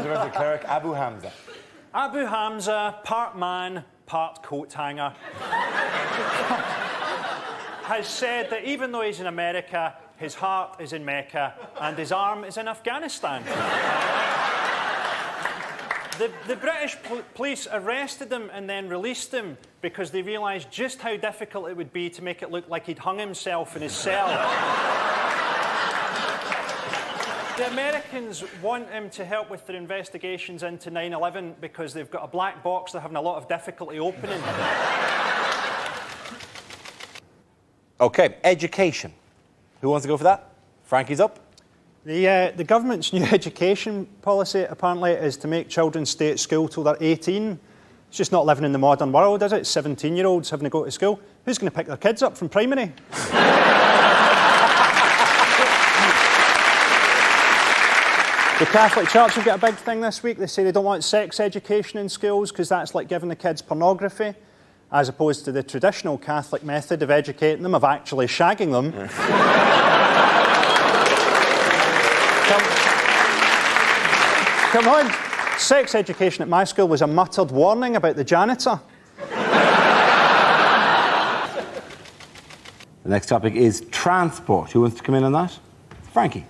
Controversial cleric Abu Hamza. Abu Hamza, part man, part coat hanger, has said that even though he's in America, his heart is in Mecca and his arm is in Afghanistan. The British police arrested him and then released him because they realised just how difficult it would be to make it look like he'd hung himself in his cell. The Americans want him to help with their investigations into 9/11 because they've got a black box they're having a lot of difficulty opening. OK, education. Who wants to go for that? Frankie's up. The government's new education policy, apparently, is to make children stay at school till they're 18. It's just not living in the modern world, is it? 17-year-olds having to go to school. Who's going to pick their kids up from primary? The Catholic Church have got a big thing this week. They say they don't want sex education in schools because that's like giving the kids pornography, as opposed to the traditional Catholic method of educating them, of actually shagging them. Come on. Sex education at my school was a muttered warning about the janitor. The next topic is transport. Who wants to come in on that? Frankie.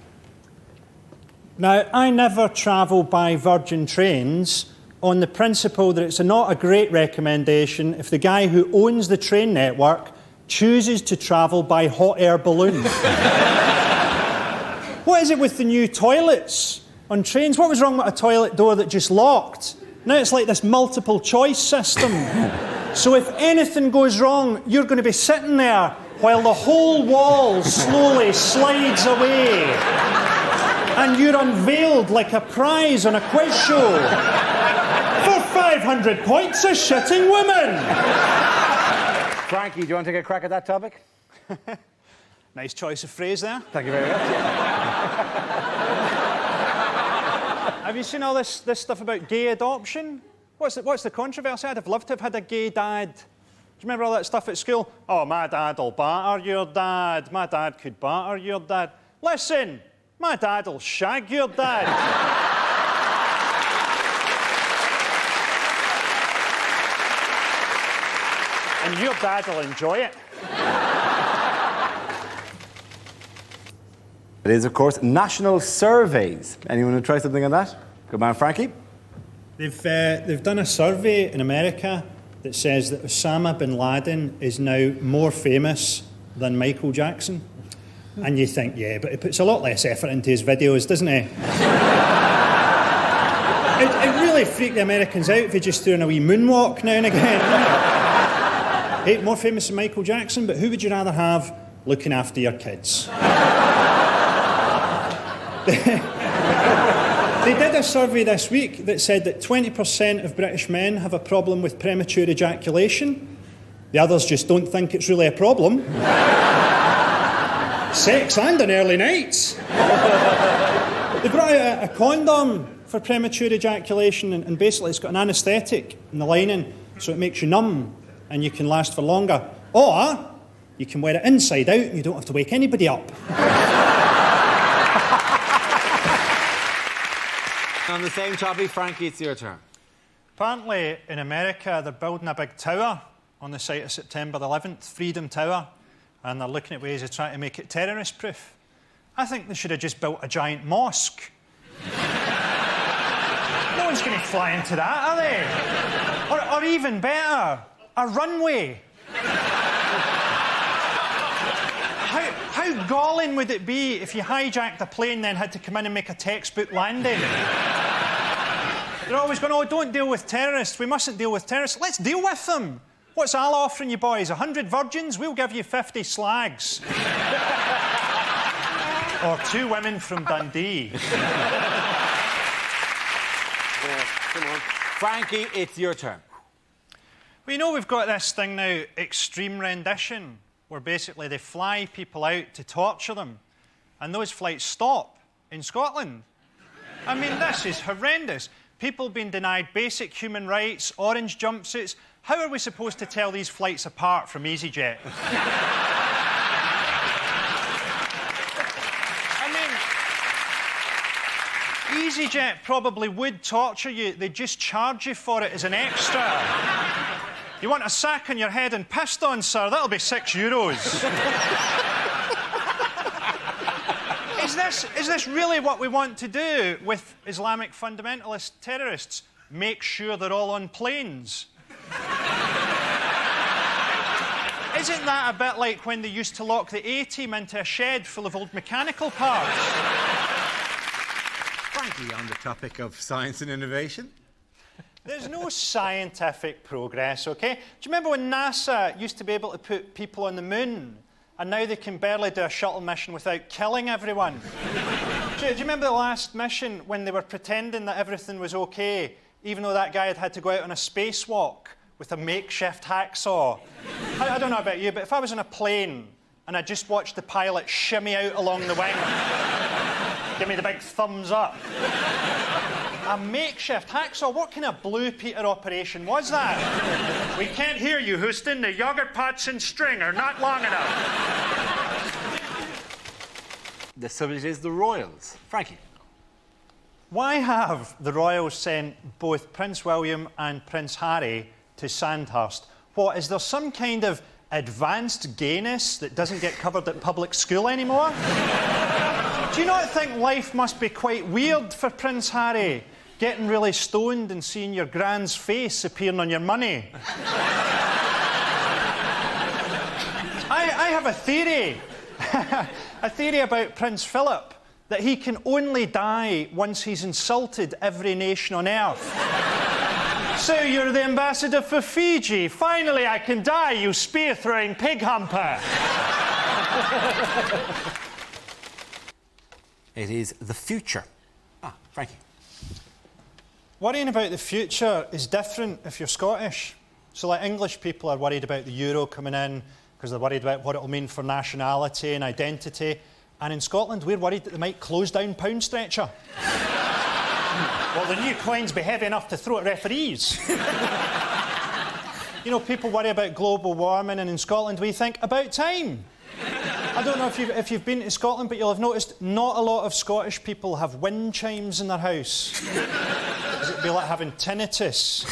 Now, I never travel by Virgin trains on the principle that it's not a great recommendation if the guy who owns the train network chooses to travel by hot air balloon. What is it with the new toilets on trains? What was wrong with a toilet door that just locked? Now it's like this multiple choice system. So if anything goes wrong, you're going to be sitting there while the whole wall slowly slides away. And you're unveiled like a prize on a quiz show. For 500 points, a shitting woman. Frankie, do you want to take a crack at that topic? Nice choice of phrase there. Thank you very much. Have you seen all this stuff about gay adoption? What's the controversy? I'd have loved to have had a gay dad. Do you remember all that stuff at school? Oh, my dad'll batter your dad. My dad could batter your dad. Listen, my dad'll shag your dad. And your dad'll enjoy it. It is, of course, national surveys. Anyone want to try something on that? Good man, Frankie. They've done a survey in America that says that Osama bin Laden is now more famous than Michael Jackson. And you think, yeah, but he puts a lot less effort into his videos, doesn't he? It really freaked the Americans out if he just threw in a wee moonwalk now and again. Hey, more famous than Michael Jackson, but who would you rather have looking after your kids? They did a survey this week that said that 20% of British men have a problem with premature ejaculation. The others just don't think it's really a problem. Sex and on early nights. They brought out a condom for premature ejaculation, and basically it's got an anaesthetic in the lining, so it makes you numb and you can last for longer. Or you can wear it inside out and you don't have to wake anybody up. On the same topic, Frankie, it's your turn. Apparently, in America, they're building a big tower on the site of September 11th, Freedom Tower, and they're looking at ways of trying to make it terrorist-proof. I think they should have just built a giant mosque. No one's going to fly into that, are they? Or even better, a runway. How galling would it be if you hijacked a plane then had to come in and make a textbook landing? They're always going, oh, don't deal with terrorists. We mustn't deal with terrorists. Let's deal with them. What's Allah offering you boys? 100 virgins? We'll give you 50 slags. Or 2 women from Dundee. Yeah, come on. Frankie, it's your turn. Well, you know we've got this thing now, extreme rendition, where basically they fly people out to torture them. And those flights stop in Scotland. I mean, this is horrendous. People being denied basic human rights, orange jumpsuits. How are we supposed to tell these flights apart from EasyJet? I mean, EasyJet probably would torture you. They just charge you for it as an extra. You want a sack on your head and pissed on, sir? That'll be €6. Is this really what we want to do with Islamic fundamentalist terrorists? Make sure they're all on planes? Isn't that a bit like when they used to lock the A-team into a shed full of old mechanical parts? Frankie, on the topic of science and innovation. There's no scientific progress, OK? Do you remember when NASA used to be able to put people on the moon, and now they can barely do a shuttle mission without killing everyone? Do you remember the last mission when they were pretending that everything was OK, even though that guy had to go out on a spacewalk with a makeshift hacksaw? I don't know about you, but if I was on a plane and I just watched the pilot shimmy out along the wing, give me the big thumbs up. A makeshift hacksaw? What kind of Blue Peter operation was that? We can't hear you, Houston. The yogurt pots and string are not long enough. The subject is the royals. Frankie. Why have the royals sent both Prince William and Prince Harry to Sandhurst? What, is there some kind of advanced gayness that doesn't get covered at public school anymore? Do you not think life must be quite weird for Prince Harry, getting really stoned and seeing your grand's face appearing on your money? I have a theory. A theory about Prince Philip, that he can only die once he's insulted every nation on earth. So you're the ambassador for Fiji. Finally, I can die, you spear-throwing pig humper. It is the future. Frankie. Worrying about the future is different if you're Scottish. So, like, English people are worried about the euro coming in because they're worried about what it'll mean for nationality and identity. And in Scotland, we're worried that they might close down Pound Stretcher. Well, the new coins be heavy enough to throw at referees. You know, people worry about global warming, and in Scotland we think, about time. I don't know if you've been to Scotland, but you'll have noticed not a lot of Scottish people have wind chimes in their house. It'd be like having tinnitus.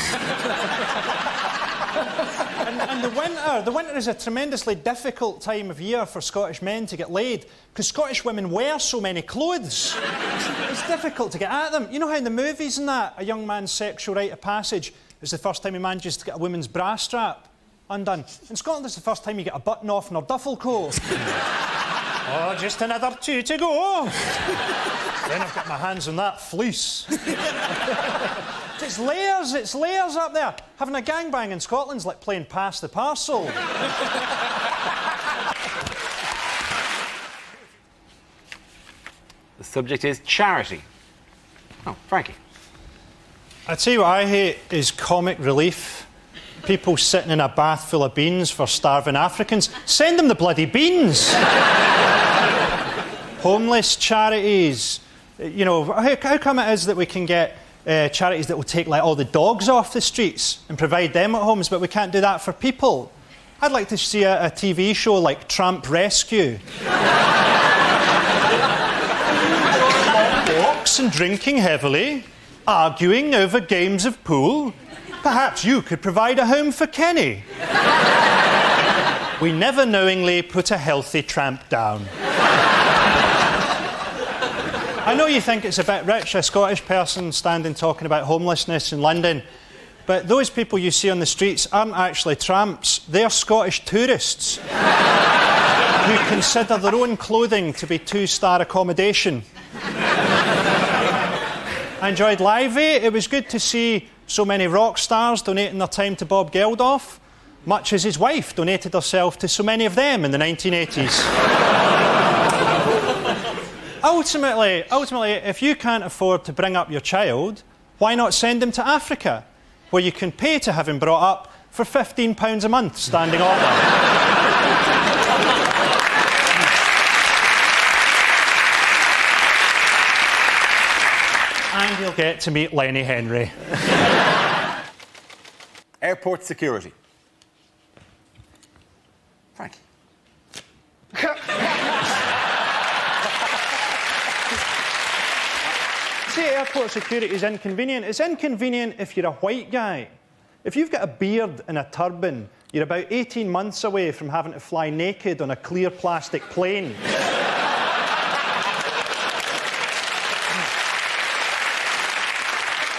And the winter is a tremendously difficult time of year for Scottish men to get laid, because Scottish women wear so many clothes. It's difficult to get at them. You know how in the movies and that, a young man's sexual rite of passage is the first time he manages to get a woman's bra strap undone. In Scotland, it's the first time you get a button off in her duffel coat. Oh, just another 2 to go. Then I've got my hands on that fleece. It's layers up there. Having a gangbang in Scotland's like playing pass the parcel. The subject is charity. Frankie. I tell you what I hate is comic relief. People sitting in a bath full of beans for starving Africans. Send them the bloody beans. Homeless charities. You know, how come it is that we can get charities that will take like all the dogs off the streets and provide them at homes, but we can't do that for people? I'd like to see a TV show like Tramp Rescue. Walks and drinking heavily, arguing over games of pool. Perhaps you could provide a home for Kenny. We never knowingly put a healthy tramp down. I know you think it's a bit rich, a Scottish person standing talking about homelessness in London, but those people you see on the streets aren't actually tramps. They're Scottish tourists who consider their own clothing to be 2-star accommodation. I enjoyed Live Aid. It was good to see so many rock stars donating their time to Bob Geldof, much as his wife donated herself to so many of them in the 1980s. Ultimately, if you can't afford to bring up your child, why not send him to Africa, where you can pay to have him brought up for £15 a month, standing order? And you'll get to meet Lenny Henry. Airport security. Frankie. Say airport security is inconvenient. It's inconvenient if you're a white guy. If you've got a beard and a turban, you're about 18 months away from having to fly naked on a clear plastic plane.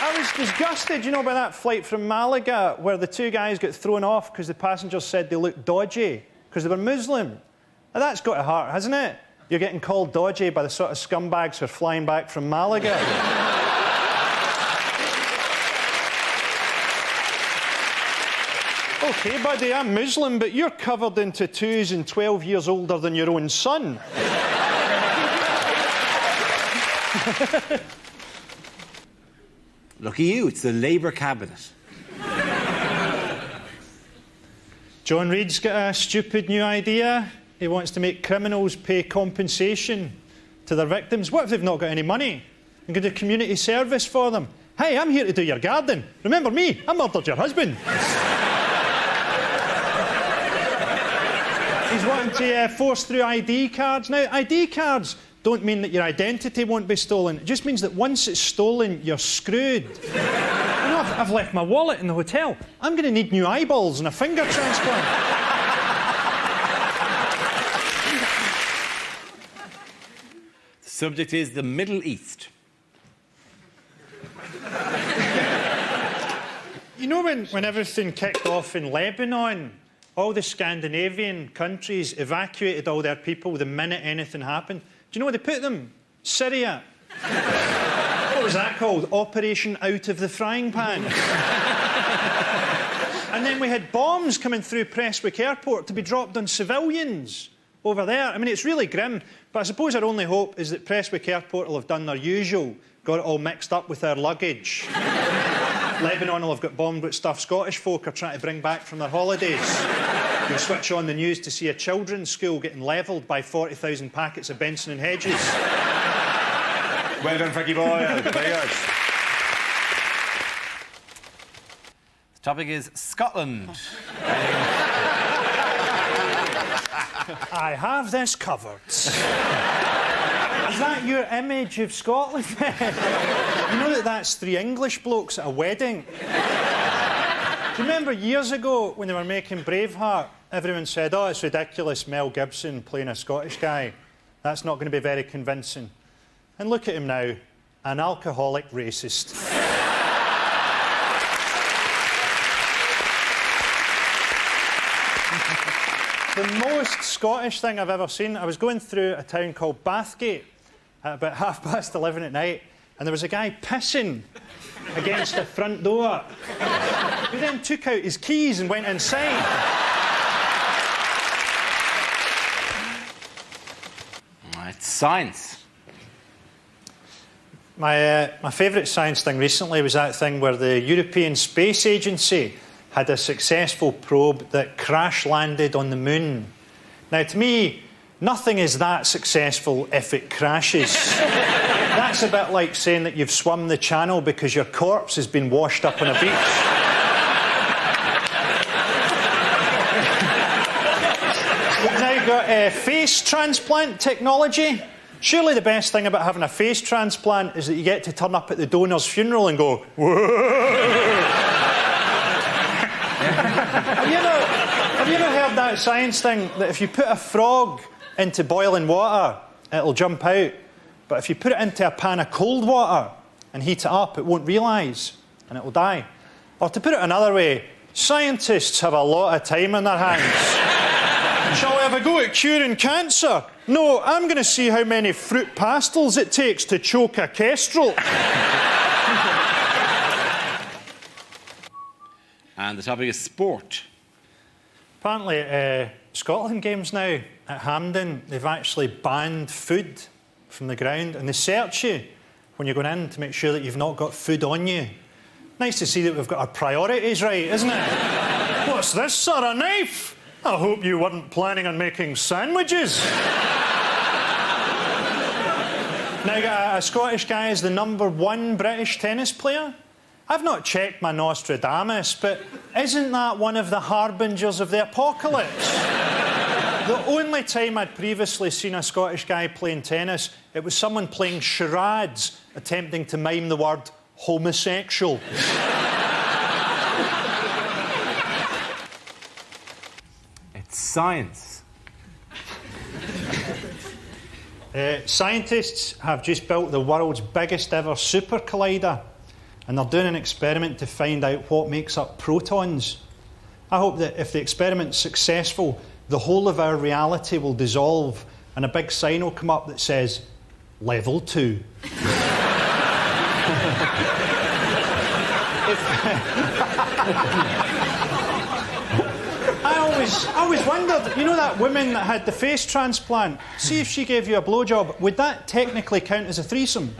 I was disgusted, you know, by that flight from Malaga where the two guys got thrown off because the passengers said they looked dodgy because they were Muslim. Now, that's got a heart, hasn't it? You're getting called dodgy by the sort of scumbags who are flying back from Malaga. OK, buddy, I'm Muslim, but you're covered in tattoos and 12 years older than your own son. Lucky you, it's the Labour cabinet. John Reid's got a stupid new idea. He wants to make criminals pay compensation to their victims. What if they've not got any money? And go do community service for them. Hey, I'm here to do your garden. Remember me? I murdered your husband. He's wanting to force through ID cards. Now, ID cards don't mean that your identity won't be stolen. It just means that once it's stolen, you're screwed. You know, I've left my wallet in the hotel. I'm going to need new eyeballs and a finger transplant. The subject is the Middle East. You know when everything kicked off in Lebanon, all the Scandinavian countries evacuated all their people the minute anything happened. Do you know where they put them? Syria. What was that called? Operation Out of the Frying Pan. And then we had bombs coming through Prestwick Airport to be dropped on civilians over there. I mean, it's really grim, but I suppose our only hope is that Prestwick Airport will have done their usual, got it all mixed up with their luggage. Lebanon will have got bombed with stuff Scottish folk are trying to bring back from their holidays. You'll switch on the news to see a children's school getting levelled by 40,000 packets of Benson and Hedges. Well done, Frankie Boyle. Players. The topic is Scotland. I have this covered. Is that your image of Scotland? You know that that's three English blokes at a wedding? Do you remember years ago when they were making Braveheart, everyone said, oh, it's ridiculous, Mel Gibson playing a Scottish guy. That's not going to be very convincing. And look at him now, an alcoholic racist. The most Scottish thing I've ever seen, I was going through a town called Bathgate at about 11:30 at night, and there was a guy pissing against the front door. He then took out his keys and went inside. Right, science. My favourite science thing recently was that thing where the European Space Agency had a successful probe that crash-landed on the moon. Now, to me, nothing is that successful if it crashes. That's a bit like saying that you've swum the channel because your corpse has been washed up on a beach. We've now got face transplant technology. Surely the best thing about having a face transplant is that you get to turn up at the donor's funeral and go, whoa! Have you ever heard that science thing that if you put a frog into boiling water, it'll jump out, but if you put it into a pan of cold water and heat it up, it won't realise and it'll die? Or to put it another way, scientists have a lot of time on their hands. Shall we have a go at curing cancer? No, I'm going to see how many fruit pastels it takes to choke a kestrel. And the topic is sport. Apparently at Scotland games now at Hampden, they've actually banned food from the ground and they search you when you're going in to make sure that you've not got food on you. Nice to see that we've got our priorities right, isn't it? What's this, sir, a knife? I hope you weren't planning on making sandwiches. Now, a Scottish guy is the #1 British tennis player. I've not checked my Nostradamus, but isn't that one of the harbingers of the apocalypse? The only time I'd previously seen a Scottish guy playing tennis, it was someone playing charades, attempting to mime the word homosexual. It's science. Scientists have just built the world's biggest ever super collider, and they're doing an experiment to find out what makes up protons. I hope that if the experiment's successful, the whole of our reality will dissolve and a big sign will come up that says, Level 2. I always wondered, you know that woman that had the face transplant? See if she gave you a blowjob, would that technically count as a threesome?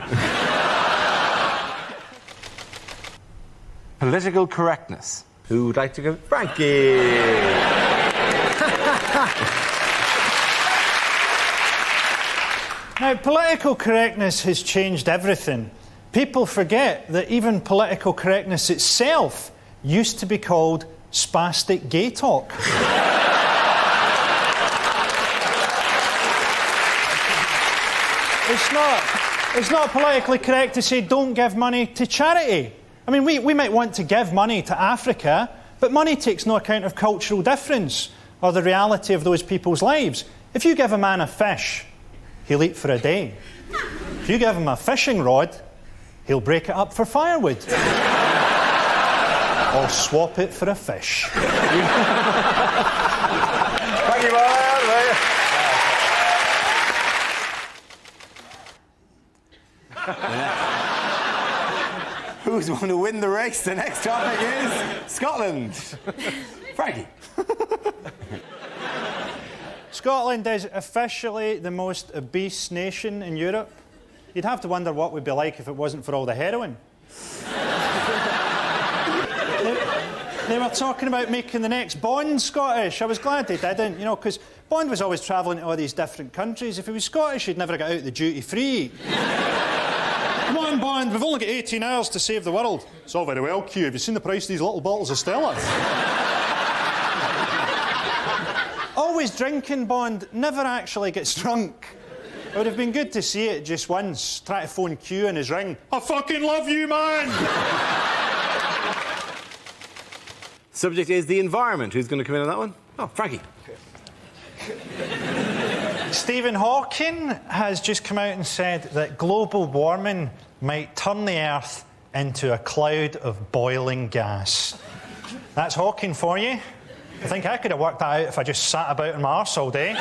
Political correctness. Who would like to go? Frankie! Now, political correctness has changed everything. People forget that even political correctness itself used to be called spastic gay talk. It's not politically correct to say don't give money to charity. I mean, we might want to give money to Africa, but money takes no account of cultural difference or the reality of those people's lives. If you give a man a fish, he'll eat for a day. If you give him a fishing rod, he'll break it up for firewood. Or swap it for a fish. Thank you, Boyle. Who's going to win the race? The next topic is Scotland. Frankie. Scotland is officially the most obese nation in Europe. You'd have to wonder what we'd be like if it wasn't for all the heroin. They were talking about making the next Bond Scottish. I was glad they didn't, you know, because Bond was always travelling to all these different countries. If he was Scottish, he'd never get out the duty-free. Come on, Bond, we've only got 18 hours to save the world. It's all very well, Q. Have you seen the price of these little bottles of Stella? Always drinking, Bond, never actually gets drunk. It would have been good to see it just once. Try to phone Q in his ring. I fucking love you, man! Subject is the environment. Who's going to come in on that one? Oh, Frankie. Stephen Hawking has just come out and said that global warming might turn the Earth into a cloud of boiling gas. That's Hawking for you. I think I could have worked that out if I just sat about on my arse all day.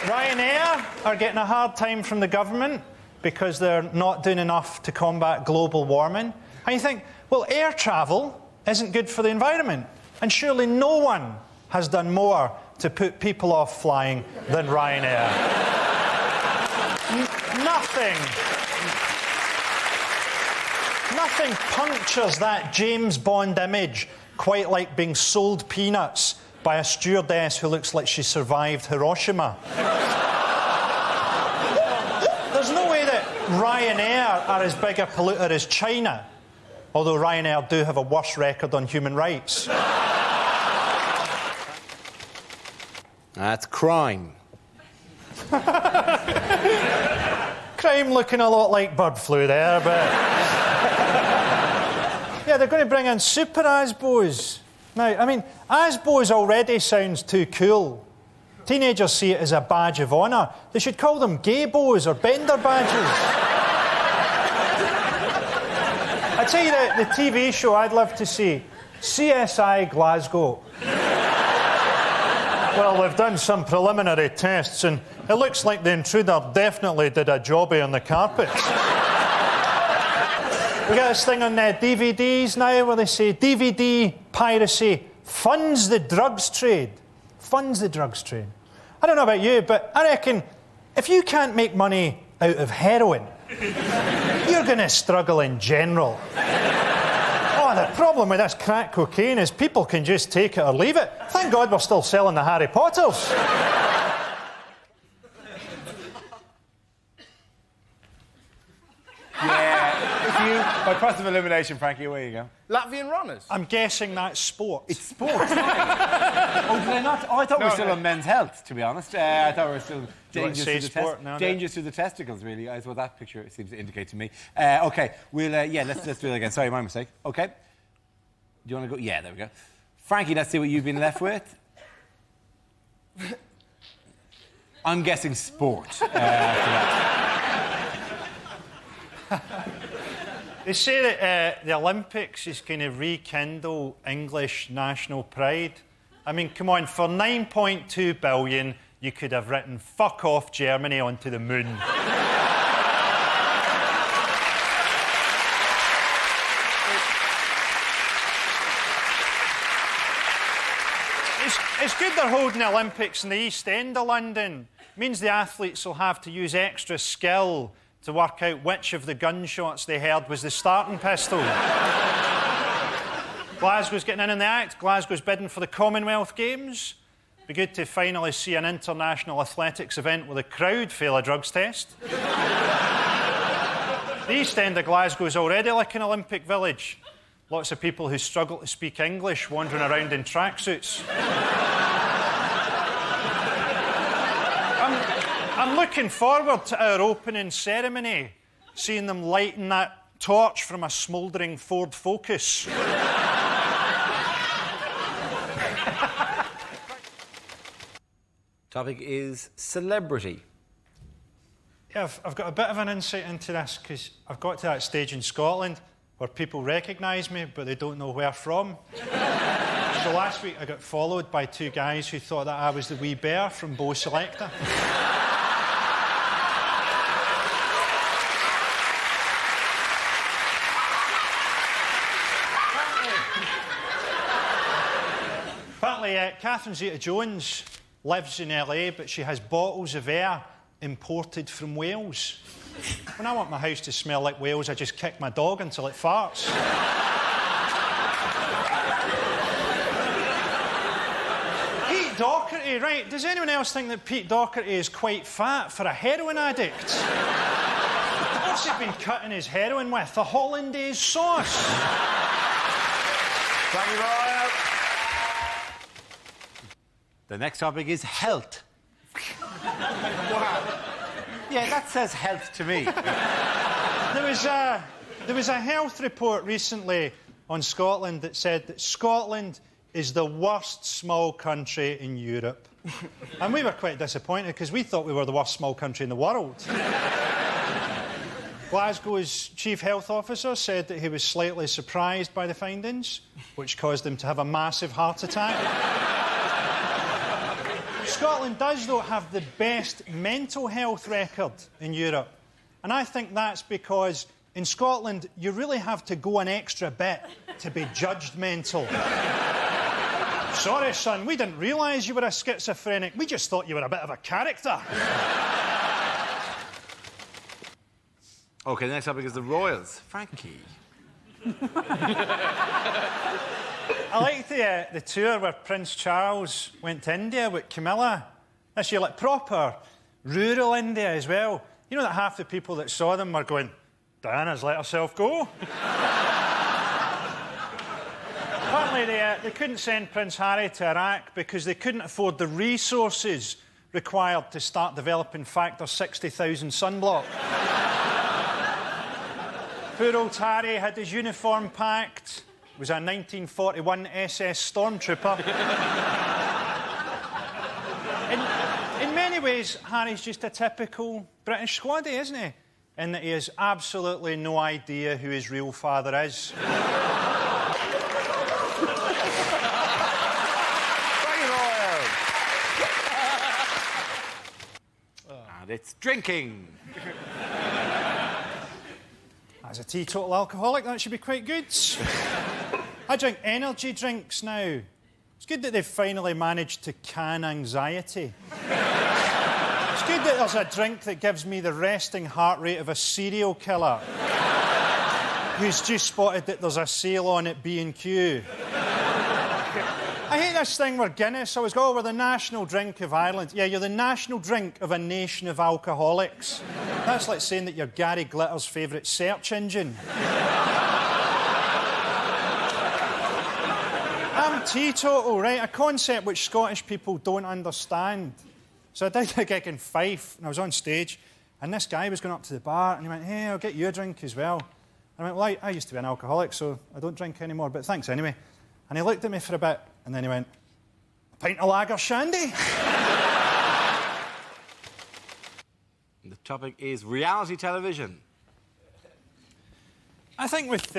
Ryanair are getting a hard time from the government because they're not doing enough to combat global warming. And you think, well, air travel isn't good for the environment. And surely no one has done more to put people off flying than Ryanair. Nothing punctures that James Bond image quite like being sold peanuts by a stewardess who looks like she survived Hiroshima. There's no way that Ryanair are as big a polluter as China, although Ryanair do have a worse record on human rights. That's crime. Crime looking a lot like bird flu there, but... Yeah, they're going to bring in super Asbos. Now, I mean, Asbos already sounds too cool. Teenagers see it as a badge of honour. They should call them Gaybos or Bender badges. I tell you, the TV show I'd love to see, CSI Glasgow. Well, they've done some preliminary tests and it looks like the intruder definitely did a jobbie on the carpet. We got this thing on DVDs now where they say DVD piracy funds the drugs trade. Funds the drugs trade. I don't know about you, but I reckon if you can't make money out of heroin, you're going to struggle in general. Oh, the problem with this crack cocaine is people can just take it or leave it. Thank God we're still selling the Harry Potters. Yeah. Or By process of elimination, Frankie, away you go. Latvian runners. I'm guessing that's sport. It's sport. Oh, did I not? Oh, I thought we were still on men's health, to be honest. I thought we were still dangerous to the testicles, really. That's what that picture seems to indicate to me. OK, we'll, let's do it again. Sorry, my mistake. OK. Do you want to go? Yeah, there we go. Frankie, let's see what you've been left with. I'm guessing sport. They say that the Olympics is going to rekindle English national pride. I mean, come on, for 9.2 billion, you could have written "fuck off Germany" onto the moon. It's good they're holding the Olympics in the East End of London. It means the athletes will have to use extra skill to work out which of the gunshots they heard was the starting pistol. Glasgow's getting in the act. Glasgow's bidding for the Commonwealth Games. Be good to finally see an international athletics event with a crowd fail a drugs test. The East End of Glasgow is already like an Olympic village. Lots of people who struggle to speak English wandering around in tracksuits. I'm looking forward to our opening ceremony, seeing them lighting that torch from a smouldering Ford Focus. Topic is celebrity. Yeah, I've got a bit of an insight into this because I've got to that stage in Scotland where people recognise me but they don't know where from. So last week I got followed by two guys who thought that I was the wee bear from Bo Selecta. Apparently, Catherine Zeta-Jones lives in LA, but she has bottles of air imported from Wales. When I want my house to smell like Wales, I just kick my dog until it farts. Pete Doherty, right? Does anyone else think that Pete Doherty is quite fat for a heroin addict? What's he been cutting his heroin with? A hollandaise sauce. Frankie Boyle. The next topic is health. Wow. Yeah, that says health to me. There was a health report recently on Scotland that said that Scotland is the worst small country in Europe. And we were quite disappointed because we thought we were the worst small country in the world. Glasgow's chief health officer said that he was slightly surprised by the findings, which caused him to have a massive heart attack. Scotland does, though, have the best mental health record in Europe. And I think that's because in Scotland, you really have to go an extra bit to be judged mental. Sorry, son, we didn't realise you were a schizophrenic. We just thought you were a bit of a character. OK, the next topic is the Royals. Frankie. I liked the tour where Prince Charles went to India with Camilla. This year, like proper rural India as well. You know that half the people that saw them were going, Diana's let herself go. Apparently, they couldn't send Prince Harry to Iraq because they couldn't afford the resources required to start developing Factor 60,000 sunblock. Poor old Harry had his uniform packed. Was a 1941 SS Stormtrooper. In many ways, Harry's just a typical British squaddy, isn't he? In that he has absolutely no idea who his real father is. And it's drinking. As a teetotal alcoholic, that should be quite good. I drink energy drinks now. It's good that they've finally managed to can anxiety. It's good that there's a drink that gives me the resting heart rate of a serial killer who's just spotted that there's a sale on at B&Q. I hate this thing where Guinness always go, we're the national drink of Ireland. Yeah, you're the national drink of a nation of alcoholics. That's like saying that you're Gary Glitter's favourite search engine. teetotal, right? A concept which Scottish people don't understand. So I did a gig in Fife, and I was on stage, and this guy was going up to the bar, and he went, "Hey, I'll get you a drink as well." And I went, "Well, I used to be an alcoholic, so I don't drink anymore, but thanks anyway." And he looked at me for a bit, and then he went, "A pint of lager shandy?" The topic is reality television. I think with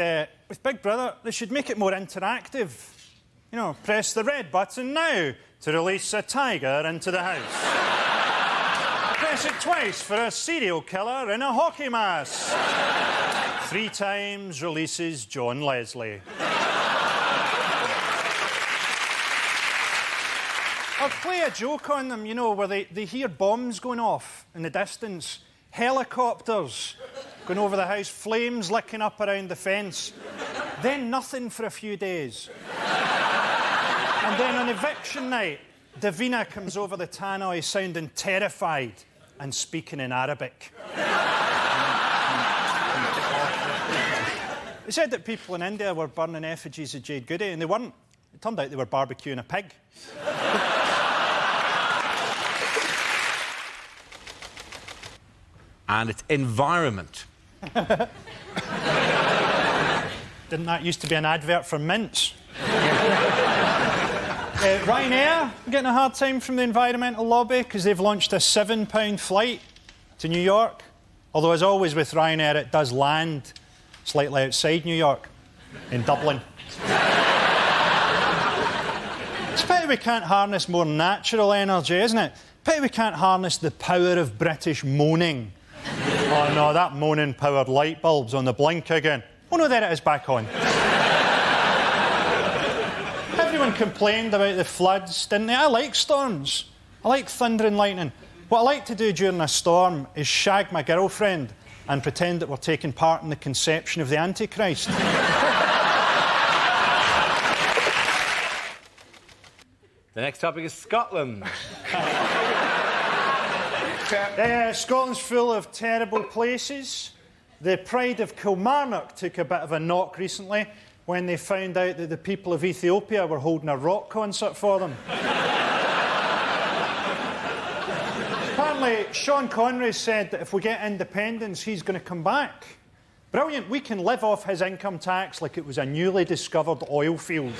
Big Brother, they should make it more interactive. You know, press the red button now to release a tiger into the house. Press it twice for a serial killer in a hockey mask. 3 times releases John Leslie. Or play a joke on them, you know, where they hear bombs going off in the distance, helicopters going over the house, flames licking up around the fence, then nothing for a few days. And then on eviction night, Davina comes over the tannoy sounding terrified and speaking in Arabic. They said that people in India were burning effigies of Jade Goody, and they weren't. It turned out they were barbecuing a pig. And it's environment. Didn't that used to be an advert for mints? Ryanair getting a hard time from the environmental lobby because they've launched a £7 flight to New York. Although, as always with Ryanair, it does land slightly outside New York, in Dublin. It's a pity we can't harness more natural energy, isn't it? Pity we can't harness the power of British moaning. Oh no, that moaning-powered light bulb's on the blink again. Oh no, there it is, back on. Everyone complained about the floods, didn't they? I like storms. I like thunder and lightning. What I like to do during a storm is shag my girlfriend and pretend that we're taking part in the conception of the Antichrist. The next topic is Scotland. Scotland's full of terrible places. The Pride of Kilmarnock took a bit of a knock recently when they found out that the people of Ethiopia were holding a rock concert for them. Apparently, Sean Connery said that if we get independence, he's going to come back. Brilliant, we can live off his income tax like it was a newly discovered oil field.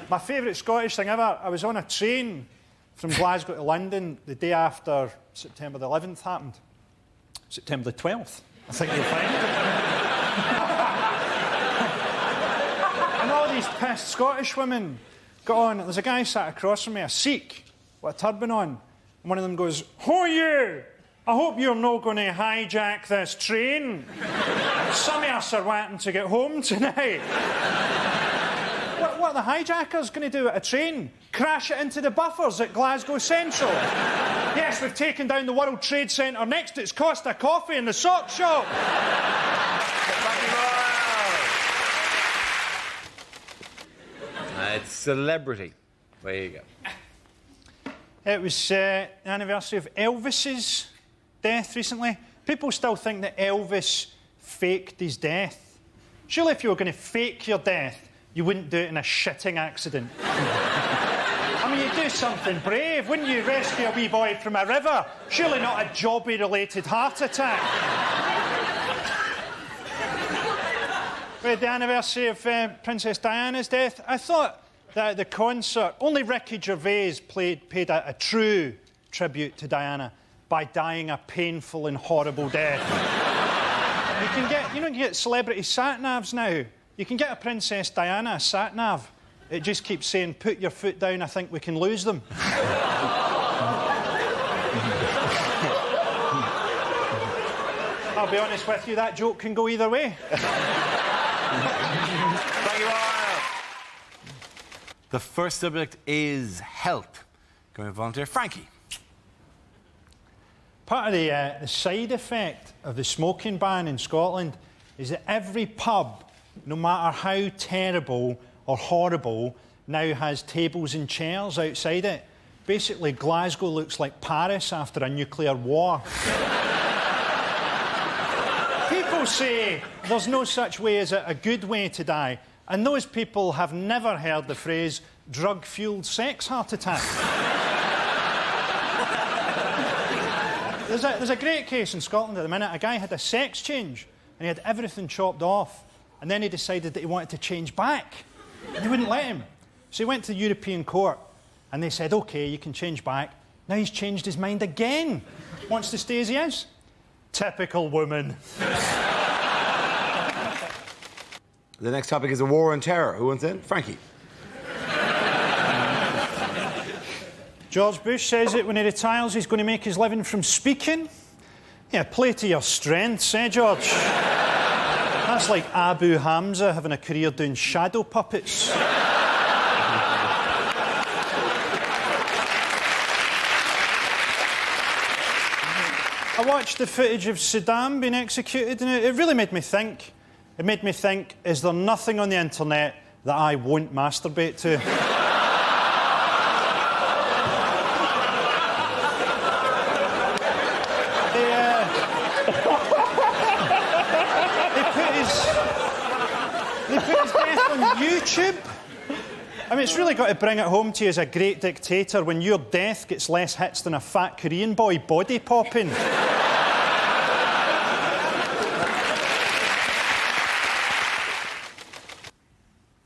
My favourite Scottish thing ever, I was on a train from Glasgow to London the day after September the 11th happened. September the 12th, I think you'll find. And all these pissed Scottish women got on. There's a guy sat across from me, a Sikh, with a turban on. And one of them goes, "Who are you? I hope you're not going to hijack this train. Some of us are wanting to get home tonight." What are the hijackers going to do at a train? Crash it into the buffers at Glasgow Central? Yes, we've taken down the World Trade Centre. Next, it's Costa Coffee in the sock shop. It's celebrity. There you go. It was the anniversary of Elvis's death recently. People still think that Elvis faked his death. Surely if you were going to fake your death, you wouldn't do it in a shitting accident. I mean, you'd do something brave, wouldn't you? Rescue a wee boy from a river. Surely not a jobby-related heart attack. We had the anniversary of Princess Diana's death. I thought that at the concert, only Ricky Gervais paid a true tribute to Diana by dying a painful and horrible death. You can get celebrity sat-navs now. You can get a Princess Diana sat-nav. It just keeps saying, "Put your foot down, I think we can lose them." I'll be honest with you, that joke can go either way. Thank you all. The first subject is health. Going to volunteer, Frankie. Part of the side effect of the smoking ban in Scotland is that every pub, no matter how terrible or horrible, now has tables and chairs outside it. Basically, Glasgow looks like Paris after a nuclear war. People say there's no such way as a good way to die, And those people have never heard the phrase drug-fueled sex heart attack. There's a great case in Scotland at the minute. A guy had a sex change and he had everything chopped off. And then he decided that he wanted to change back. And they wouldn't let him. So he went to the European court and they said, OK, you can change back. Now he's changed his mind again. Wants to stay as he is. Typical woman. The next topic is a war on terror. Who wants in? Frankie. George Bush says that when he retires, he's going to make his living from speaking. Yeah, play to your strengths, eh, George? That's like Abu Hamza having a career doing shadow puppets. I watched the footage of Saddam being executed and it really made me think. It made me think, is there nothing on the internet that I won't masturbate to? They put his death on YouTube. I mean, it's really got to bring it home to you as a great dictator when your death gets less hits than a fat Korean boy body popping.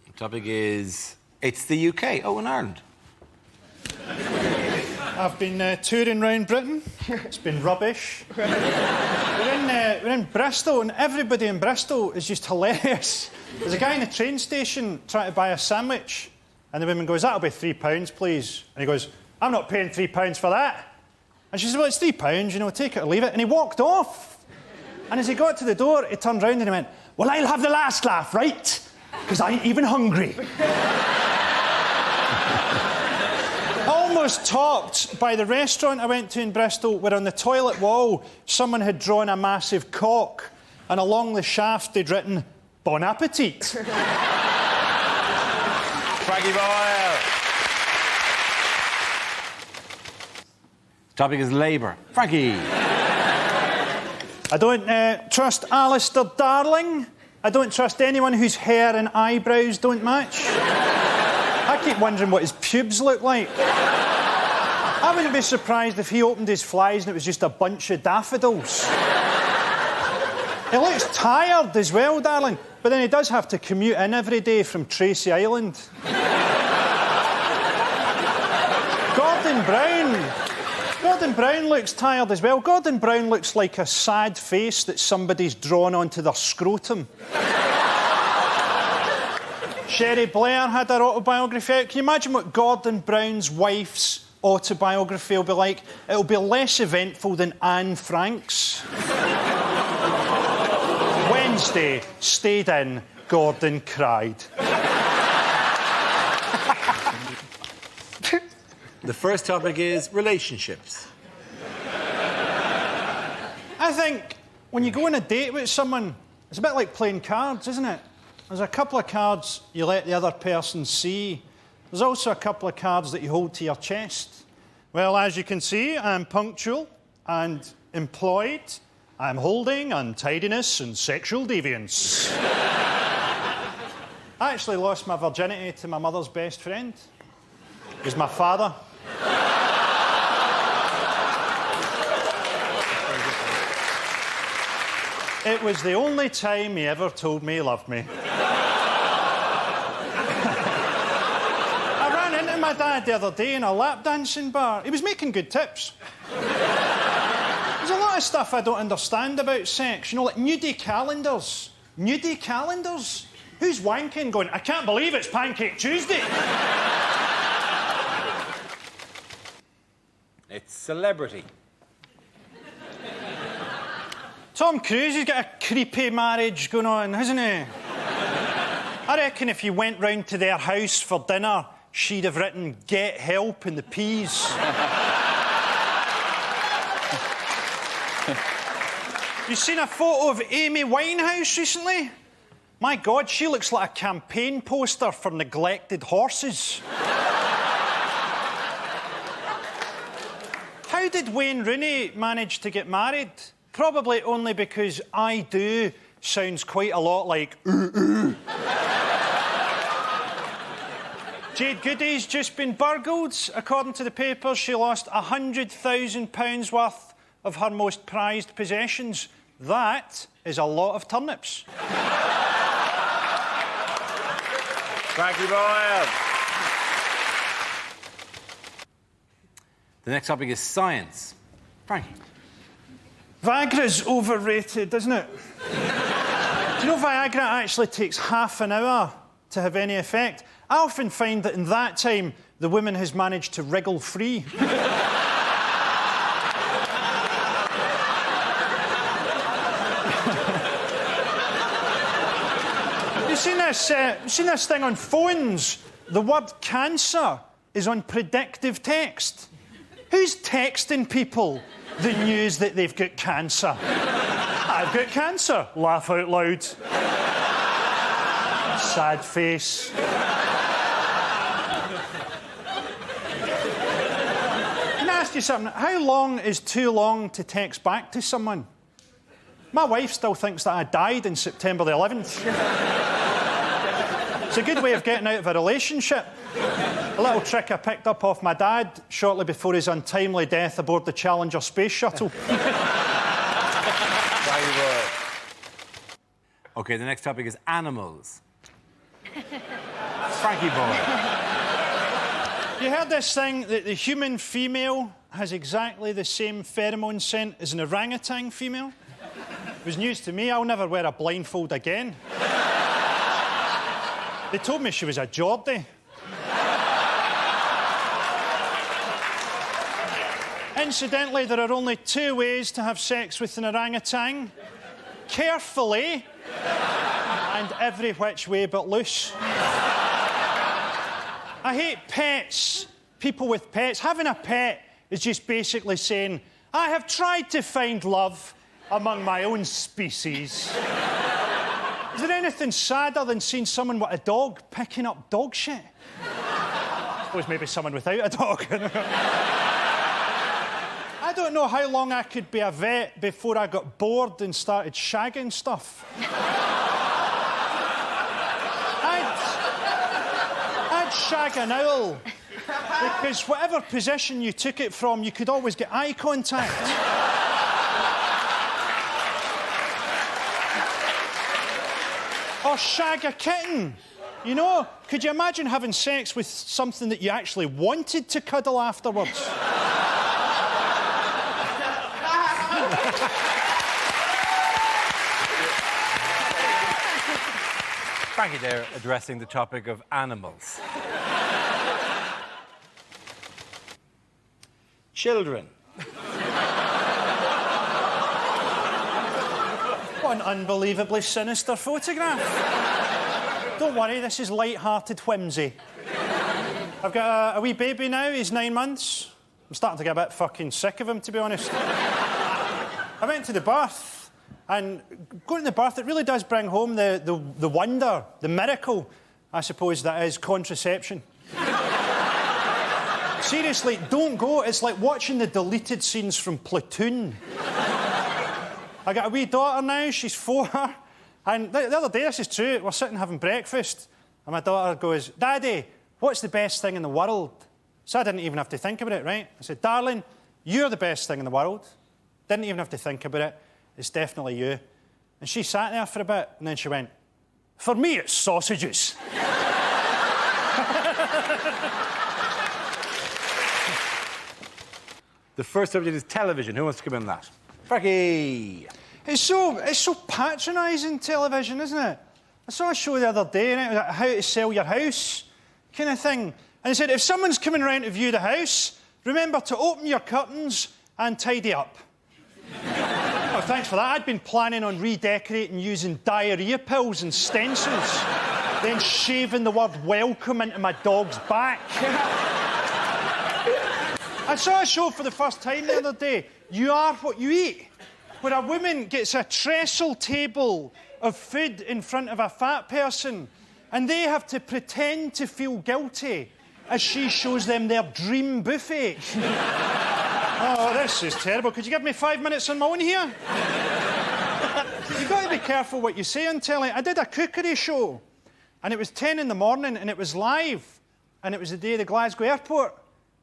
The topic is, it's the UK. Oh, in Ireland. I've been touring around Britain. It's been rubbish. We're in Bristol, and everybody in Bristol is just hilarious. There's a guy in the train station trying to buy a sandwich, and the woman goes, "That'll be £3, please." And he goes, "I'm not paying £3 for that." And she says, "Well, it's £3, you know, take it or leave it." And he walked off. And as he got to the door, he turned round and he went, "Well, I'll have the last laugh, right? Because I ain't even hungry." Almost topped by the restaurant I went to in Bristol, where on the toilet wall someone had drawn a massive cock, and along the shaft they'd written, "Bon appetit." Frankie Boyle. Topic is Labour. Frankie. I don't trust Alistair Darling. I don't trust anyone whose hair and eyebrows don't match. I keep wondering what his pubes look like. I wouldn't be surprised if he opened his flies and it was just a bunch of daffodils. He looks tired as well, darling, but then he does have to commute in every day from Tracy Island. Gordon Brown looks tired as well. Gordon Brown looks like a sad face that somebody's drawn onto their scrotum. Sherry Blair had her autobiography out. Can you imagine what Gordon Brown's wife's autobiography will be like? It'll be less eventful than Anne Frank's. Wednesday, stayed in, Gordon cried. The first topic is relationships. I think when you go on a date with someone, it's a bit like playing cards, isn't it? There's a couple of cards you let the other person see. There's also a couple of cards that you hold to your chest. Well, as you can see, I'm punctual and employed. I'm holding untidiness and sexual deviance. I actually lost my virginity to my mother's best friend. It was my father. It was the only time he ever told me he loved me. I ran into my dad the other day in a lap dancing bar. He was making good tips. There's a lot of stuff I don't understand about sex. You know, like nudie calendars. Nudie calendars? Who's wanking going, "I can't believe it's Pancake Tuesday"? It's celebrity. Tom Cruise has got a creepy marriage going on, hasn't he? I reckon if you went round to their house for dinner, she'd have written "Get help" in the peas. You seen a photo of Amy Winehouse recently? My God, she looks like a campaign poster for neglected horses. How did Wayne Rooney manage to get married? Probably only because "I do" sounds quite a lot like "ooh, ooh." Jade Goody's just been burgled. According to the papers, she lost £100,000 worth of her most prized possessions. That is a lot of turnips. Frankie Boyle. The next topic is science. Frankie. Viagra's overrated, isn't it? Do you know Viagra actually takes half an hour to have any effect? I often find that in that time, the woman has managed to wriggle free. You've seen this thing on phones? The word cancer is on predictive text. Who's texting people the news that they've got cancer? I've got cancer. Laugh out loud. Sad face. Can I ask you something? How long is too long to text back to someone? My wife still thinks that I died on September the 11th. It's a good way of getting out of a relationship. A little trick I picked up off my dad shortly before his untimely death aboard the Challenger space shuttle. OK, the next topic is animals. Frankie Boyle. You heard this thing that the human female has exactly the same pheromone scent as an orangutan female? It was news to me. I'll never wear a blindfold again. They told me she was a Geordie. Incidentally, there are only two ways to have sex with an orangutan. Carefully and every which way but loose. I hate pets. People with pets. Having a pet is just basically saying, I have tried to find love among my own species. Is there anything sadder than seeing someone with a dog picking up dog shit? I suppose maybe someone without a dog. I don't know how long I could be a vet before I got bored and started shagging stuff. I'd shag an owl, because whatever position you took it from, you could always get eye contact. Or shag a kitten. You know, could you imagine having sex with something that you actually wanted to cuddle afterwards? Frankie there addressing the topic of animals. Children. What an unbelievably sinister photograph. Don't worry, this is light-hearted whimsy. I've got a wee baby now, he's 9 months. I'm starting to get a bit fucking sick of him, to be honest. I went to the birth, and going to the birth, it really does bring home the wonder, the miracle, I suppose, that is contraception. Seriously, don't go. It's like watching the deleted scenes from Platoon. I got a wee daughter now, she's 4, and the other day, this is true, we're sitting having breakfast, and my daughter goes, Daddy, what's the best thing in the world? So I didn't even have to think about it, right? I said, darling, you're the best thing in the world. Didn't even have to think about it. It's definitely you. And she sat there for a bit, and then she went, for me, it's sausages. The first subject is television. Who wants to come in on that? Frankie. It's so patronising, television, isn't it? I saw a show the other day, and it was like how to sell your house kind of thing. And it said, if someone's coming around to view the house, remember to open your curtains and tidy up. Oh, thanks for that. I'd been planning on redecorating using diarrhoea pills and stencils, then shaving the word welcome into my dog's back. I saw a show for the first time the other day, You Are What You Eat, where a woman gets a trestle table of food in front of a fat person, and they have to pretend to feel guilty as she shows them their dream buffet. Oh, this is terrible. Could you give me 5 minutes on my own here? You've got to be careful what you say on telly. I did a cookery show, and it was 10 in the morning, and it was live. and it was the day of the Glasgow airport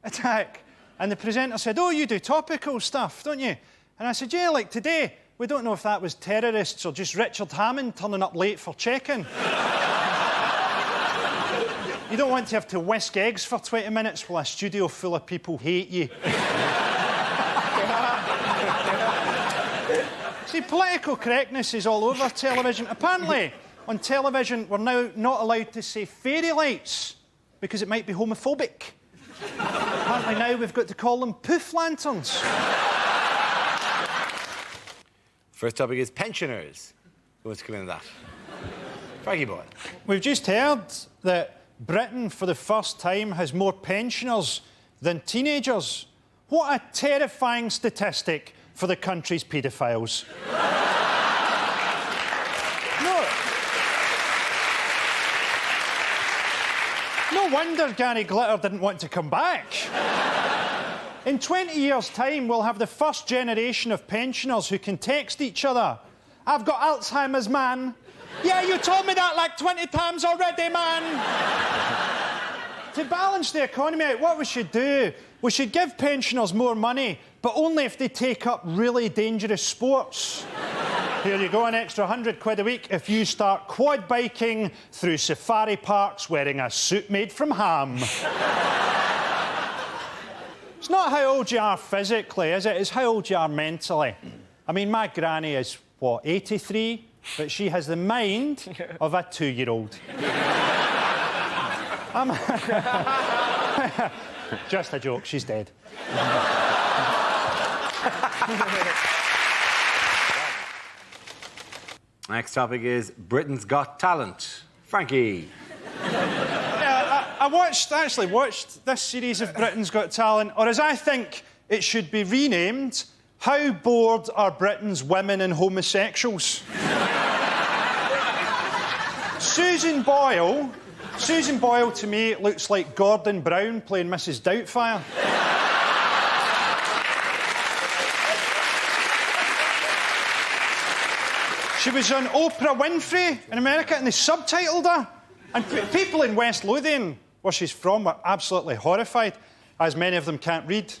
attack. And the presenter said, oh, you do topical stuff, don't you? And I said, yeah, like today. We don't know if that was terrorists or just Richard Hammond turning up late for check-in. You don't want to have to whisk eggs for 20 minutes while a studio full of people hate you. See, political correctness is all over television. Apparently, on television, we're now not allowed to say fairy lights because it might be homophobic. Apparently now we've got to call them poof lanterns. First topic is pensioners. Who wants to come into that? Frankie Boyle. We've just heard that Britain, for the first time, has more pensioners than teenagers. What a terrifying statistic for the country's paedophiles. No wonder Gary Glitter didn't want to come back. In 20 years' time, we'll have the first generation of pensioners who can text each other. I've got Alzheimer's, man. Yeah, you told me that like 20 times already, man. To balance the economy out, what we should do, we should give pensioners more money, but only if they take up really dangerous sports. Here you go, an extra £100 a week if you start quad biking through safari parks wearing a suit made from ham. It's not how old you are physically, is it? It's how old you are mentally. I mean, my granny is, what, 83? But she has the mind of a 2-year-old. Just a joke, she's dead. Next topic is Britain's Got Talent. Frankie. I actually watched this series of Britain's Got Talent, or as I think it should be renamed, How Bored Are Britain's Women and Homosexuals? Susan Boyle to me looks like Gordon Brown playing Mrs. Doubtfire. She was on Oprah Winfrey in America and they subtitled her. And people in West Lothian, where she's from, were absolutely horrified, as many of them can't read.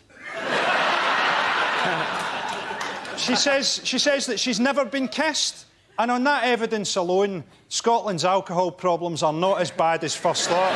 She says that she's never been kissed. And on that evidence alone, Scotland's alcohol problems are not as bad as first thought.